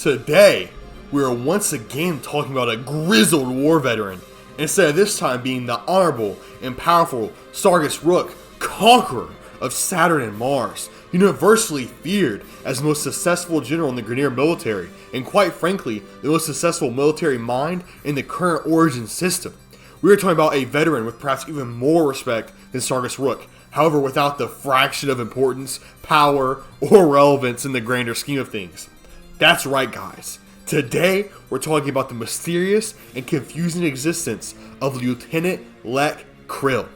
Today, we are once again talking about a grizzled war veteran, instead of this time being the honorable and powerful Sargus Rook, conqueror of Saturn and Mars, universally feared as the most successful general in the Grineer military, and quite frankly, the most successful military mind in the current Origin system. We are talking about a veteran with perhaps even more respect than Sargus Rook, however without the fraction of importance, power, or relevance in the grander scheme of things. That's right, guys. Today, we're talking about the mysterious and confusing existence of Lieutenant Lek Krill.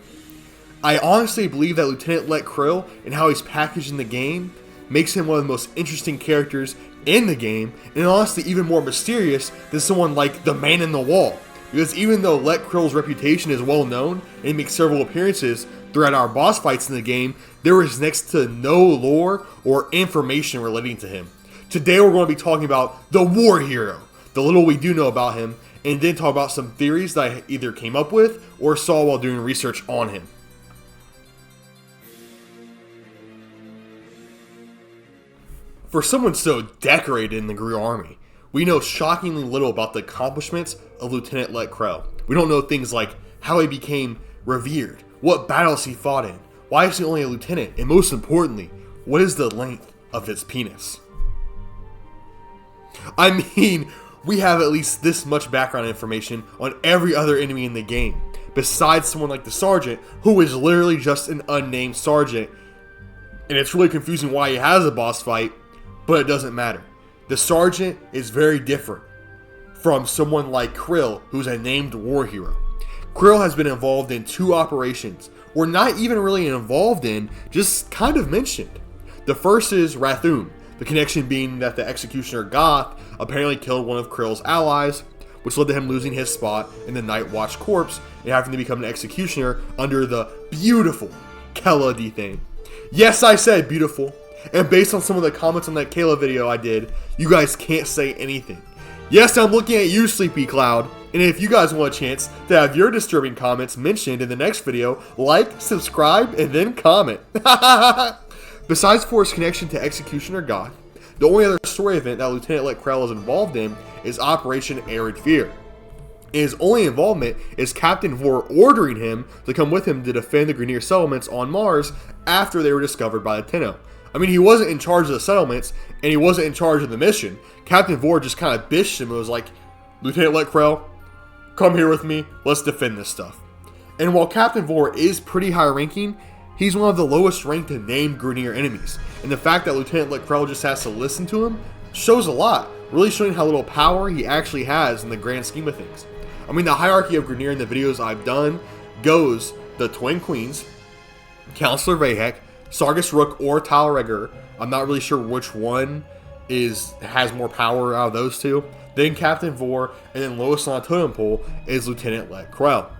I honestly believe that Lieutenant Lek Krill and how he's packaged in the game makes him one of the most interesting characters in the game, and honestly even more mysterious than someone like the Man in the Wall. Because even though Lek Krill's reputation is well known and he makes several appearances throughout our boss fights in the game, there is next to no lore or information relating to him. Today we're going to be talking about the war hero, the little we do know about him, and then talk about some theories that I either came up with or saw while doing research on him. For someone so decorated in the Grineer army, we know shockingly little about the accomplishments of Lieutenant Lek Krill. We don't know things like how he became revered, what battles he fought in, why is he only a lieutenant, and most importantly, what is the length of his penis? I mean, we have at least this much background information on every other enemy in the game, besides someone like the Sergeant, who is literally just an unnamed Sergeant, and it's really confusing why he has a boss fight, but it doesn't matter. The Sergeant is very different from someone like Krill, who's a named war hero. Krill has been involved in 2 operations, or not even really involved in, just kind of mentioned. The first is Rathum, the connection being that the Executioner Goth apparently killed one of Krill's allies, which led to him losing his spot in the Night Watch Corps and having to become an Executioner under the beautiful Kella Thane. Yes, I said beautiful. And based on some of the comments on that Kayla video I did, you guys can't say anything. Yes, I'm looking at you, Sleepy Cloud. And if you guys want a chance to have your disturbing comments mentioned in the next video, like, subscribe, and then comment. Besides for his connection to Executioner Goth, the only other story event that Lieutenant Lek Krill is involved in is Operation Arid Fear. His only involvement is Captain Vor ordering him to come with him to defend the Grineer settlements on Mars after they were discovered by the Tenno. I mean, he wasn't in charge of the settlements, and he wasn't in charge of the mission. Captain Vor just kind of bitched him and was like, Lieutenant Lek Krill, come here with me, let's defend this stuff. And while Captain Vor is pretty high ranking, he's one of the lowest ranked named Grineer enemies. And the fact that Lieutenant Lek Krill just has to listen to him shows a lot, really showing how little power he actually has in the grand scheme of things. I mean, the hierarchy of Grineer in the videos I've done goes the Twin Queens, Counselor Vahek, Sargus Rook, or Talregger. I'm not really sure which one has more power out of those two. Then Captain Vor, and then lowest on the totem pole is Lieutenant Lek Krill.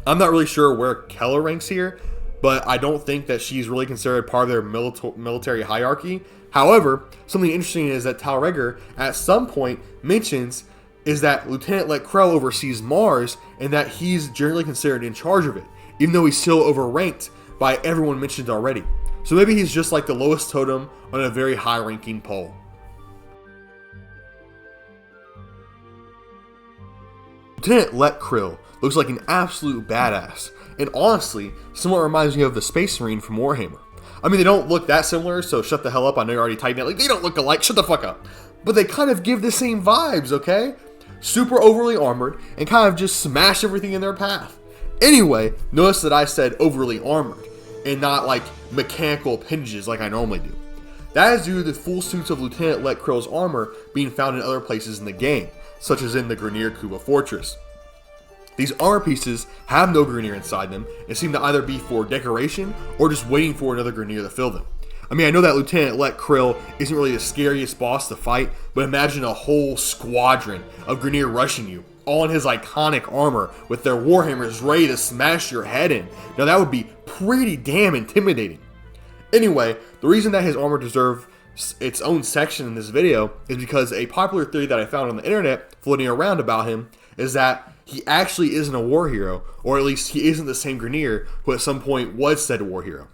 I'm not really sure where Kella ranks here, but I don't think that she's really considered part of their military hierarchy. However, something interesting is that Talregger at some point mentions is that Lieutenant Lek Krill oversees Mars and that he's generally considered in charge of it, even though he's still overranked by everyone mentioned already. So maybe he's just like the lowest totem on a very high ranking pole. Lieutenant Lek Krill looks like an absolute badass, and honestly, somewhat reminds me of the Space Marine from Warhammer. I mean, they don't look that similar, so shut the hell up. I know you're already typing it. Like, they don't look alike. Shut the fuck up. But they kind of give the same vibes, okay? Super overly armored, and kind of just smash everything in their path. Anyway, notice that I said overly armored, and not like mechanical appendages like I normally do. That is due to the full suits of Lieutenant Lek Krill's armor being found in other places in the game, such as in the Grineer Kuba Fortress. These armor pieces have no Grineer inside them and seem to either be for decoration or just waiting for another Grineer to fill them. I mean, I know that Lieutenant Lek Krill isn't really the scariest boss to fight, but imagine a whole squadron of Grineer rushing you, all in his iconic armor with their warhammers ready to smash your head in. Now that would be pretty damn intimidating. Anyway, the reason that his armor deserves its own section in this video is because a popular theory that I found on the internet floating around about him is that he actually isn't a war hero, or at least he isn't the same Grineer who at some point was said war hero.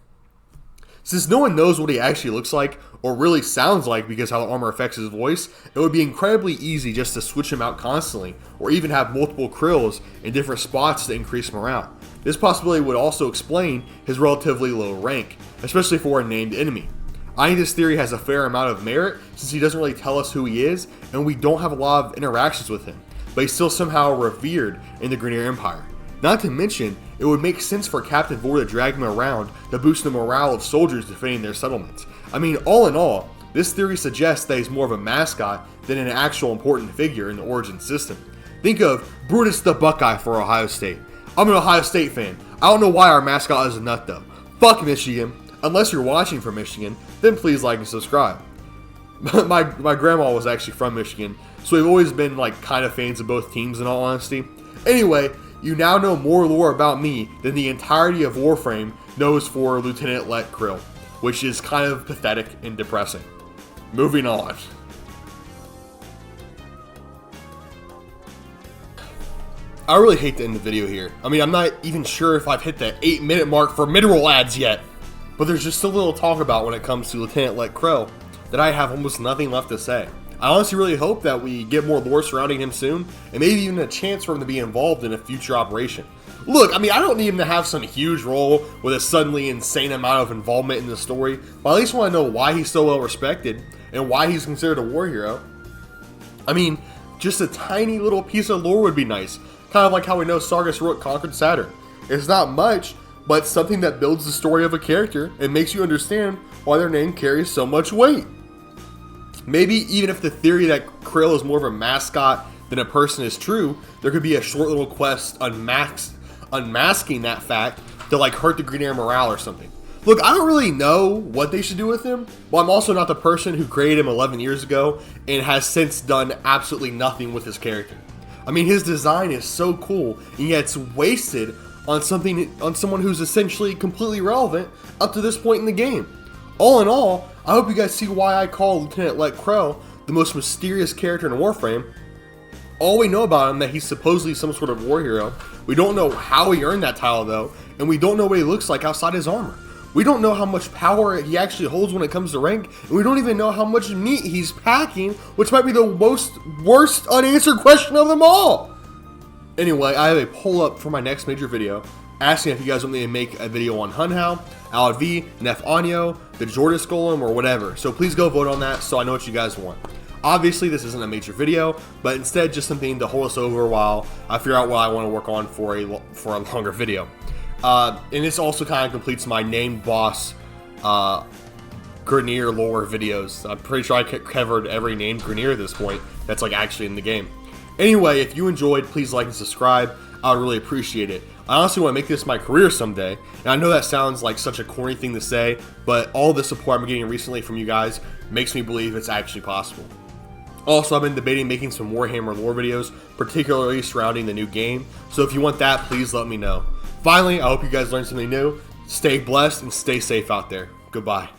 Since no one knows what he actually looks like or really sounds like because how the armor affects his voice, it would be incredibly easy just to switch him out constantly or even have multiple Krills in different spots to increase morale. This possibility would also explain his relatively low rank, especially for a named enemy. I think this theory has a fair amount of merit since he doesn't really tell us who he is and we don't have a lot of interactions with him, but he's still somehow revered in the Grineer Empire. Not to mention, it would make sense for Captain Vor to drag him around to boost the morale of soldiers defending their settlements. I mean, all in all, this theory suggests that he's more of a mascot than an actual important figure in the Origin system. Think of Brutus the Buckeye for Ohio State. I'm an Ohio State fan. I don't know why our mascot is a nut though. Fuck Michigan. Unless you're watching from Michigan, then please like and subscribe. my grandma was actually from Michigan, so we've always been like kind of fans of both teams in all honesty. Anyway, you now know more lore about me than the entirety of Warframe knows for Lieutenant Let Krill, which is kind of pathetic and depressing. Moving on. I really hate to end the video here. I mean, I'm not even sure if I've hit the 8-minute mark for mid-roll ads yet, but there's just so little to talk about when it comes to Lieutenant Let Krill that I have almost nothing left to say. I honestly really hope that we get more lore surrounding him soon, and maybe even a chance for him to be involved in a future operation. Look, I mean, I don't need him to have some huge role with a suddenly insane amount of involvement in the story, but I at least want to know why he's so well respected and why he's considered a war hero. I mean, just a tiny little piece of lore would be nice, kind of like how we know Sargus Rook conquered Saturn. It's not much, but something that builds the story of a character and makes you understand why their name carries so much weight. Maybe even if the theory that Krill is more of a mascot than a person is true, there could be a short little quest unmasking that fact to like hurt the Grineer morale or something. Look, I don't really know what they should do with him, but I'm also not the person who created him 11 years ago and has since done absolutely nothing with his character. I mean, his design is so cool, and yet it's wasted on someone who's essentially completely irrelevant up to this point in the game. All in all, I hope you guys see why I call Lieutenant Let Krill the most mysterious character in Warframe. All we know about him that he's supposedly some sort of war hero. We don't know how he earned that title though, and we don't know what he looks like outside his armor. We don't know how much power he actually holds when it comes to rank, and we don't even know how much meat he's packing, which might be the worst unanswered question of them all. Anyway, I have a poll up for my next major video, asking if you guys want me to make a video on Hunhow, Alad V, Nef Anyo, the Jordis Golem, or whatever. So please go vote on that so I know what you guys want. Obviously, this isn't a major video, but instead just something to hold us over while I figure out what I want to work on for a longer video. And this also kind of completes my named boss Grineer lore videos. I'm pretty sure I covered every named Grineer at this point that's like actually in the game. Anyway, if you enjoyed, please like and subscribe. I would really appreciate it. I honestly want to make this my career someday, and I know that sounds like such a corny thing to say, but all the support I'm getting recently from you guys makes me believe it's actually possible. Also, I've been debating making some Warhammer lore videos, particularly surrounding the new game, so if you want that, please let me know. Finally, I hope you guys learned something new. Stay blessed and stay safe out there. Goodbye.